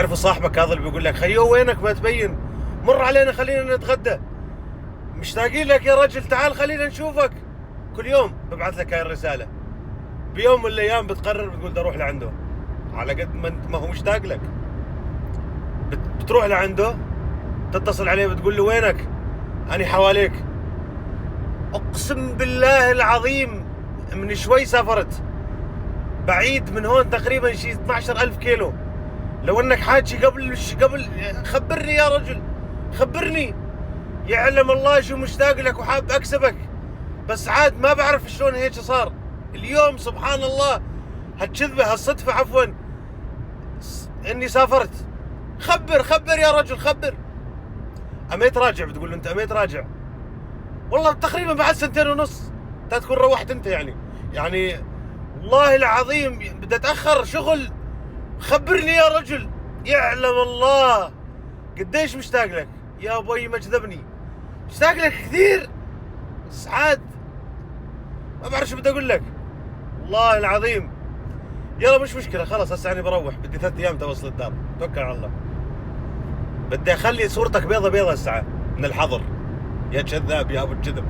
تعرف صاحبك هذا اللي بيقول لك خيو وينك ما تبين، مر علينا خلينا نتغدى، مشتاقين لك يا رجل تعال خلينا نشوفك. كل يوم ببعث لك هاي الرسالة، بيوم من الايام بتقرر بتقول بدي اروح لعنده، على قد ما انت ما هو مشتاق لك بتروح لعنده، تتصل عليه بتقول له وينك؟ أنا حواليك. اقسم بالله العظيم من شوي سافرت بعيد من هون تقريبا شي 12,000 كيلو، لو انك حاجي قبل خبرني يا رجل، خبرني، يعلم الله شو مشتاق لك وحاب اكسبك، بس عاد ما بعرف شلون هيك صار اليوم. سبحان الله هالكذبة هالصدفة عفوا اني سافرت. خبر يا رجل خبر. اميت راجع بتقول له انت اميت راجع، والله تقريبا بعد 2.5 سنين انت تكون روحت انت يعني والله العظيم بدي اتاخر شغل. خبرني يا رجل، يعلم الله قديش مشتاق لك يا ابوي، ما كذبني، مشتاق لك كثير، بس عاد ما بعرف شو بدي اقول لك والله العظيم. يلا مش مشكله خلاص هسه انا بروح، بدي 3 ايام توصل الدار، توكل على الله. بدي اخلي صورتك بيضة بيضة الساعة من الحظر، يا كذاب يا ابو الكذب.